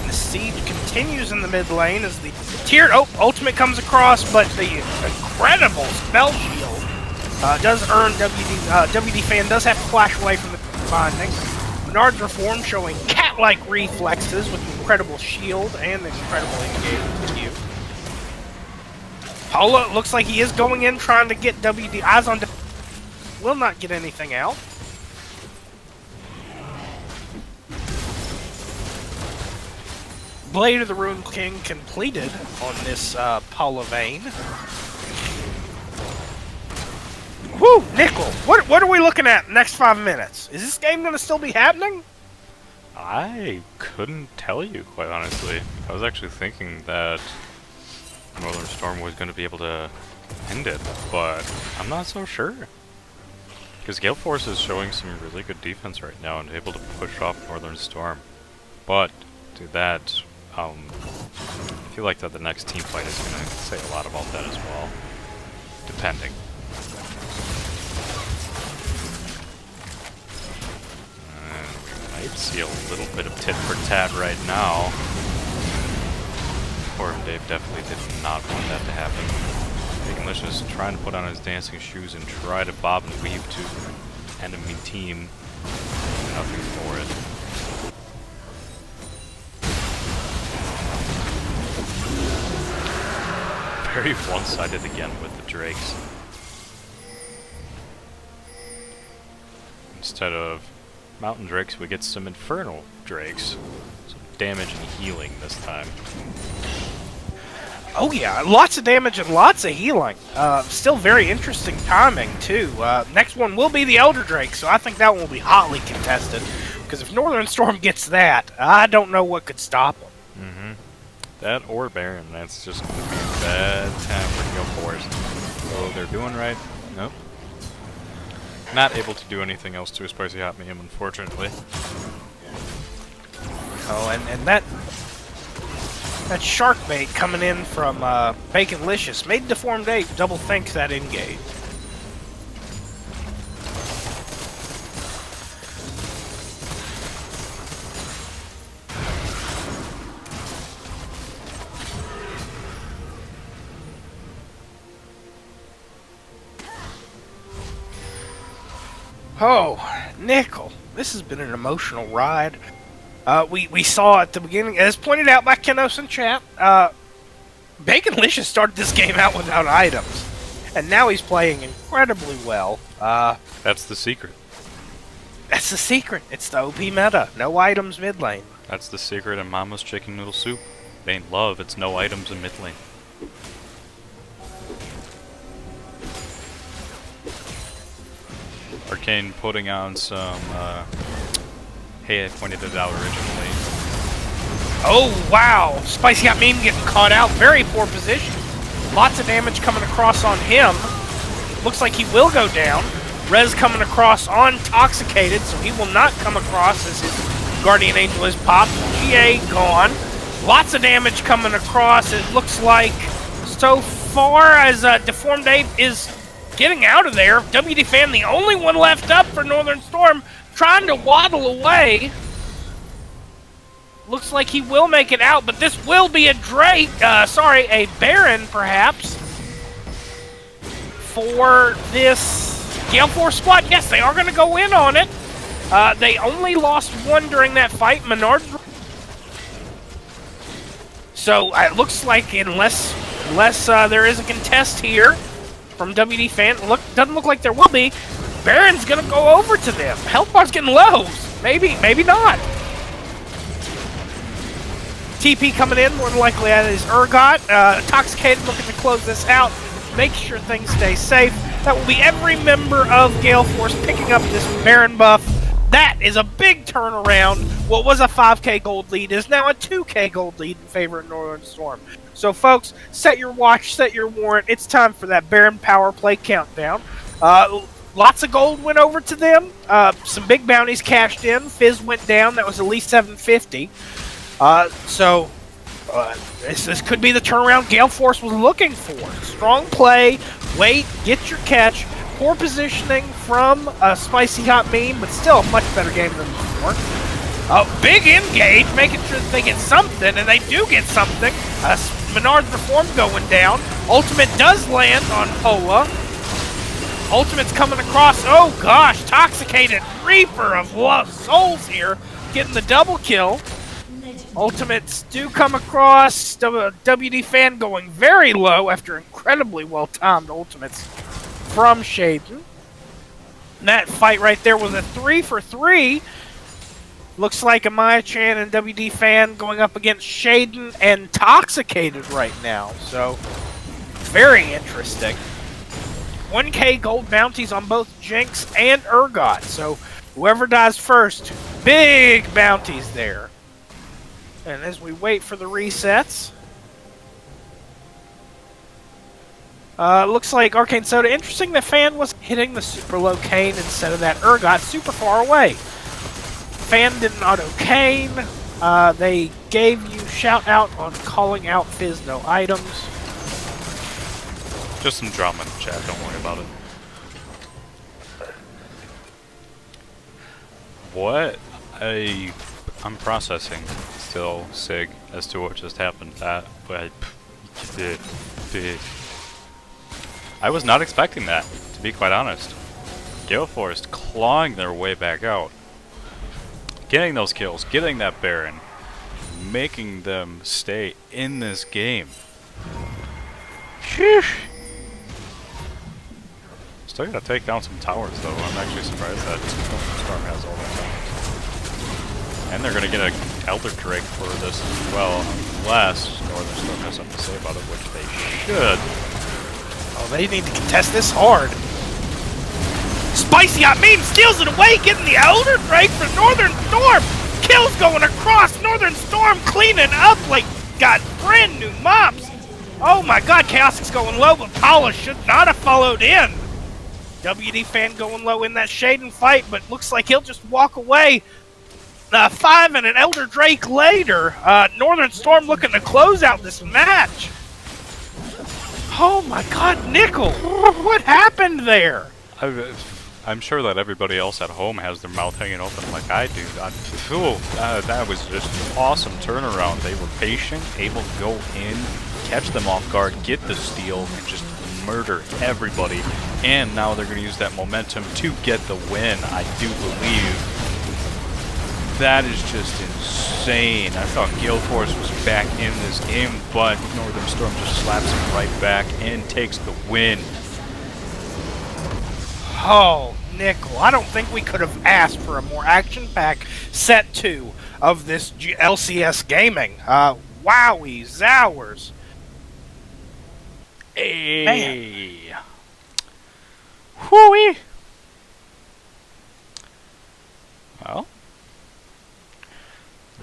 [SPEAKER 2] The siege continues in the mid lane as the tiered ultimate comes across, but the incredible spell shield does earn WD Fan does have to flash away from the binding. Menard's Reform showing cat-like reflexes with an incredible shield and an incredible engagement queue. Polo looks like he is going in trying to get WD eyes on. Will not get anything out. Blade of the Ruined King completed on this Paula Vane. Woo! Nickel! What are we looking at next 5 minutes? Is this game going to still be happening?
[SPEAKER 1] I couldn't tell you, quite honestly. I was actually thinking that Northern Storm was going to be able to end it, but I'm not so sure. Because Gale Force is showing some really good defense right now and able to push off Northern Storm. But to that, I feel like that the next team fight is going to say a lot about that as well, depending. And we might see a little bit of tit for tat right now. Poor Dave definitely did not want that to happen. Baconlicious trying to put on his dancing shoes and try to bob and weave to enemy team. Nothing for it. Very one-sided again with the Drakes. Instead of Mountain Drakes, we get some Infernal Drakes. Some damage and healing this time.
[SPEAKER 2] Oh yeah, lots of damage and lots of healing. Still very interesting timing too. Next one will be the Elder Drake, so I think that one will be hotly contested. Because if Northern Storm gets that, I don't know what could stop them.
[SPEAKER 1] Mm-hmm. That or Baron, that's just going to be a bad time for Gale Force. So they're doing right. Nope. Not able to do anything else to a Spicy Hot Medium, unfortunately.
[SPEAKER 2] Oh, and that shark bait coming in from Baconlicious made Deformed Ape double think that engage. Oh, Nickel, this has been an emotional ride. We saw at the beginning, as pointed out by Kenos in chat, Baconlicious started this game out without items, and now he's playing incredibly well.
[SPEAKER 1] That's the secret.
[SPEAKER 2] That's the secret. It's the OP meta. No items mid lane.
[SPEAKER 1] That's the secret of Mama's chicken noodle soup. It ain't love, it's no items in mid lane. Arcane putting on some, hey, I pointed it out originally.
[SPEAKER 2] Oh, wow. Spicy Hot Meme getting caught out. Very poor position. Lots of damage coming across on him. Looks like he will go down. Rez coming across on Toxicated, so he will not come across as his Guardian Angel is popped. GA gone. Lots of damage coming across. It looks like so far as Deformed Ape is getting out of there. WD Fan, the only one left up for Northern Storm, trying to waddle away. Looks like he will make it out, but this will be a a Baron, perhaps, for this Gale Force squad. Yes, they are going to go in on it. They only lost one during that fight. Menard's. So it looks like unless there is a contest here from WD Fan, doesn't look like there will be. Baron's going to go over to them. Health bar's getting low. Maybe not. TP coming in, more than likely that is Urgot. Toxicated looking to close this out, make sure things stay safe. That will be every member of Gale Force picking up this Baron buff. That is a big turnaround. What was a 5k gold lead is now a 2k gold lead in favor of Northern Storm. So folks, set your watch, set your warrant. It's time for that Baron power play countdown. Lots of gold went over to them. Some big bounties cashed in. Fizz went down. That was at least 750. This could be the turnaround Gale Force was looking for. Strong play, wait, get your catch, poor positioning from Spicy Hot Meme, but still a much better game than before. Big engage, making sure that they get something, and they do get something. Menard's Reform going down. Ultimate does land on Poa. Ultimate's coming across. Oh gosh, Toxicated Reaper of Souls here, getting the double kill. Ultimates do come across. WD Fan going very low after incredibly well-timed ultimates from Shaden. And that fight right there was a 3 for 3. Looks like Amaya Chan and WD Fan going up against Shaden and Toxicated right now. So, very interesting. 1k gold bounties on both Jinx and Urgot. So, whoever dies first, big bounties there. And as we wait for the resets, looks like Arcane Soda. Interesting that Fan was hitting the super low cane instead of that Urgot super far away. Fan didn't auto cane. They gave you shout out on calling out Fizz no items.
[SPEAKER 1] Just some drama in the chat, don't worry about it. What? I'm processing still, Sig, as to what just happened. I was not expecting that, to be quite honest. Gale Force clawing their way back out. Getting those kills, getting that Baron, making them stay in this game. Sheesh. Still gotta take down some towers though. I'm actually surprised that Storm has all that towers. And they're gonna get an Elder Drake for this as well, unless Northern Storm has something to say about it, which they should.
[SPEAKER 2] Oh, they need to contest this hard. Spicy Hot Meme steals it away, getting the Elder Drake for Northern Storm. Kills going across. Northern Storm cleaning up like got brand new mops. Oh my god, Chaosic's going low, but Paula should not have followed in. WD Fan going low in that Shaden fight, but looks like he'll just walk away. 5 and an Elder Drake later. Northern Storm looking to close out this match. Oh my god, Nickel! What happened there?
[SPEAKER 1] I'm sure that everybody else at home has their mouth hanging open like I do. That was just an awesome turnaround. They were patient, able to go in, catch them off guard, get the steal, and just murder everybody, and now they're going to use that momentum to get the win. I do believe that is just insane. I thought Gale Force was back in this game, but Northern Storm just slaps him right back and takes the win.
[SPEAKER 2] Oh, Nickel, I don't think we could have asked for a more action-packed set 2 of this LCS gaming. Wowie zowers.
[SPEAKER 1] Hey. Whoo-wee. Well.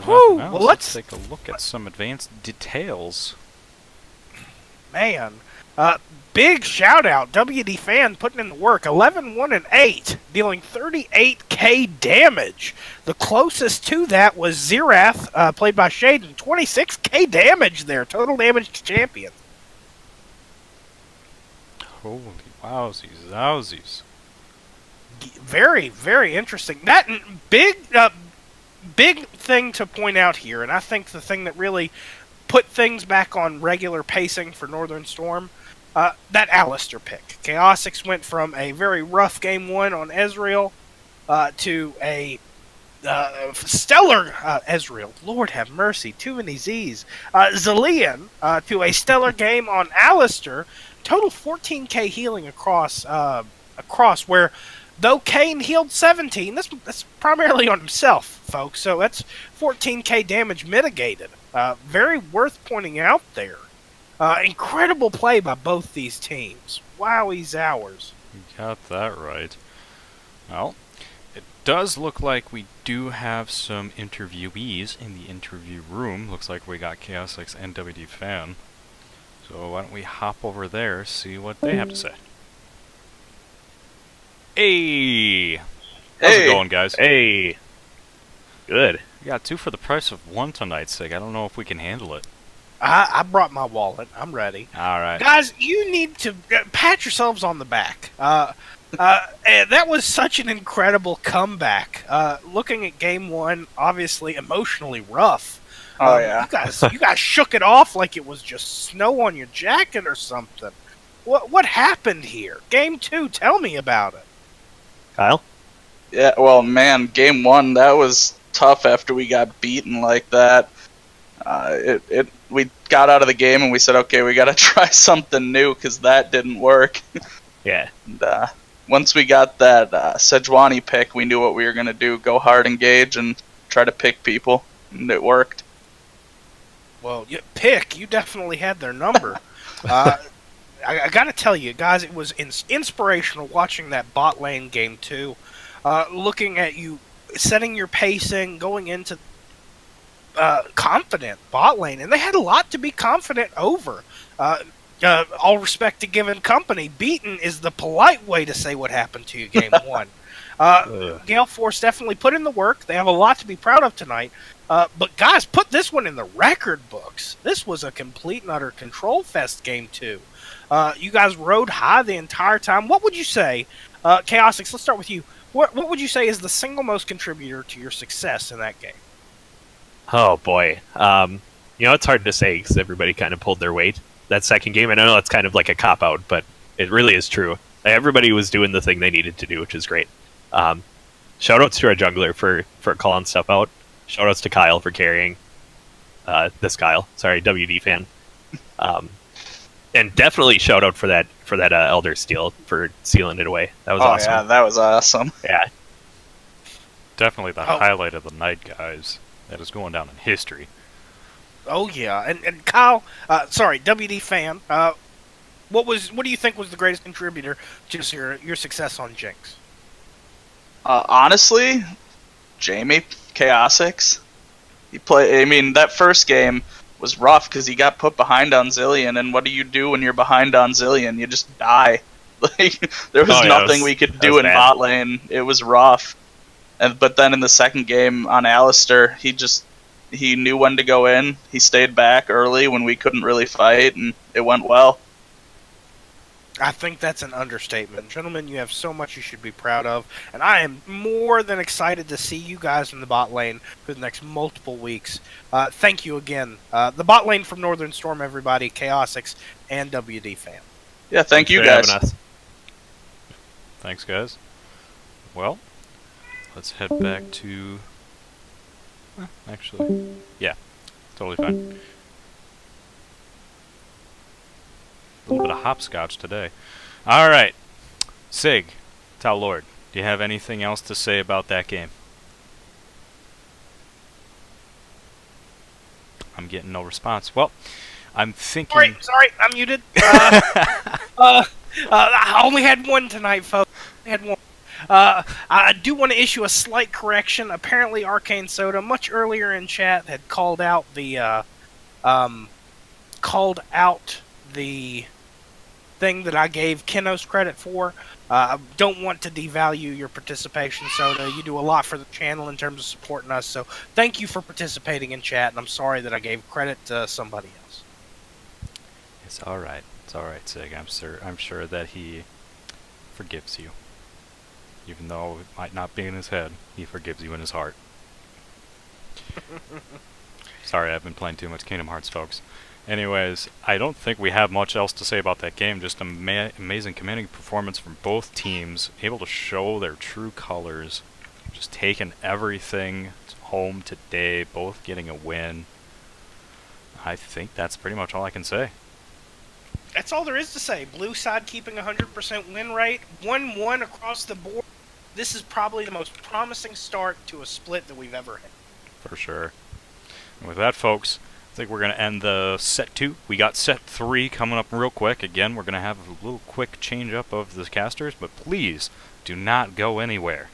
[SPEAKER 2] Whew.
[SPEAKER 1] Well,
[SPEAKER 2] Well,
[SPEAKER 1] let's take a look at some advanced details.
[SPEAKER 2] Man, big shout out, WD Fan putting in the work, 11-1-8, dealing 38k damage. The closest to that was Xerath, played by Shaden, 26k damage there, total damage to champion.
[SPEAKER 1] Holy wowsies, zowsies.
[SPEAKER 2] Very, very interesting. That big thing to point out here, and I think the thing that really put things back on regular pacing for Northern Storm, that Alistair pick. Chaosix went from a very rough game 1 on Ezreal to a stellar Ezreal. Lord have mercy, too many Z's. Zillion to a stellar game on Alistair. Total 14k healing across where, though Kane healed 17, that's primarily on himself, folks. So that's 14k damage mitigated. Very worth pointing out there. Incredible play by both these teams. Wowie zowers.
[SPEAKER 1] You got that right. Well, it does look like we do have some interviewees in the interview room. Looks like we got Chaosix and WD Fan. So why don't we hop over there, see what they have to say. Hey! How's it going, guys?
[SPEAKER 4] Hey! Good.
[SPEAKER 1] We got 2 for the price of 1 tonight, Sig. I don't know if we can handle it.
[SPEAKER 2] I brought my wallet. I'm ready.
[SPEAKER 1] Alright.
[SPEAKER 2] Guys, you need to pat yourselves on the back. And that was such an incredible comeback. Looking at game 1, obviously emotionally rough.
[SPEAKER 5] Oh yeah.
[SPEAKER 2] You guys shook it off like it was just snow on your jacket or something. What happened here? Game 2, tell me about it.
[SPEAKER 4] Kyle?
[SPEAKER 5] Yeah, well, man, game 1, that was tough after we got beaten like that. We got out of the game and we said, okay, we got to try something new because that didn't work.
[SPEAKER 4] Yeah.
[SPEAKER 5] And, once we got that Sejuani pick, we knew what we were going to do, go hard, engage, and try to pick people, and it worked.
[SPEAKER 2] Well, you definitely had their number. I got to tell you, guys, it was inspirational watching that bot lane game 2. Looking at you setting your pacing, going into confident bot lane, and they had a lot to be confident over. All respect to given company, beaten is the polite way to say what happened to you game 1. Gale Force definitely put in the work. They have a lot to be proud of tonight. But guys, put this one in the record books. This was a complete and utter control fest game 2. You guys rode high the entire time. What would you say, Chaosix, let's start with you. What would you say is the single most contributor to your success in that game?
[SPEAKER 4] Oh, boy. It's hard to say because everybody kind of pulled their weight that second game. And I know it's kind of like a cop-out, but it really is true. Everybody was doing the thing they needed to do, which is great. Shoutouts to our jungler for calling stuff out. Shoutouts to Kyle for carrying. WD Fan. And definitely shout out for that Elder Steel for sealing it away. That was awesome.
[SPEAKER 5] Yeah, that was awesome.
[SPEAKER 4] Yeah.
[SPEAKER 1] Definitely the highlight of the night, guys. That is going down in history.
[SPEAKER 2] Oh yeah, and Kyle, WD Fan. What do you think was the greatest contributor to your success on Jinx?
[SPEAKER 5] Honestly, Jamie Chaosix. That first game was rough because he got put behind on Zillion, and what do you do when you're behind on Zillion? You just die. There was nothing we could do in bot lane. It was rough. But then in the second game on Alistair, he knew when to go in. He stayed back early when we couldn't really fight, and it went well.
[SPEAKER 2] I think that's an understatement. Gentlemen, you have so much you should be proud of, and I am more than excited to see you guys in the bot lane for the next multiple weeks. Thank you again. The bot lane from Northern Storm, everybody, Chaosix, and WD Fan.
[SPEAKER 5] Yeah, thank you
[SPEAKER 4] for
[SPEAKER 5] guys.
[SPEAKER 4] having us.
[SPEAKER 1] Thanks, guys. Well, let's head back to... actually, yeah, totally fine. A little bit of hopscotch today. Alright, Sig, Tal Lord, do you have anything else to say about that game? I'm getting no response. Well, I'm thinking...
[SPEAKER 2] Sorry, I'm muted. I only had one tonight, folks. I had one. I do want to issue a slight correction. Apparently, Arcane Soda, much earlier in chat, had called out the thing that I gave Kenos credit for. I don't want to devalue your participation, Soda. You do a lot for the channel in terms of supporting us, so thank you for participating in chat, and I'm sorry that I gave credit to somebody else.
[SPEAKER 1] It's alright. It's alright, Sig. I'm sure that he forgives you. Even though it might not be in his head, he forgives you in his heart. Sorry, I've been playing too much Kingdom Hearts, folks. Anyways, I don't think we have much else to say about that game. Just amazing commanding performance from both teams, able to show their true colors, just taking everything home today, both getting a win. I think that's pretty much all I can say.
[SPEAKER 2] That's all there is to say. Blue side keeping 100% win rate, 1-1 across the board. This is probably the most promising start to a split that we've ever had.
[SPEAKER 1] For sure. And with that, folks, I think we're going to end the set 2. We got set 3 coming up real quick. Again, we're going to have a little quick change up of the casters, but please do not go anywhere.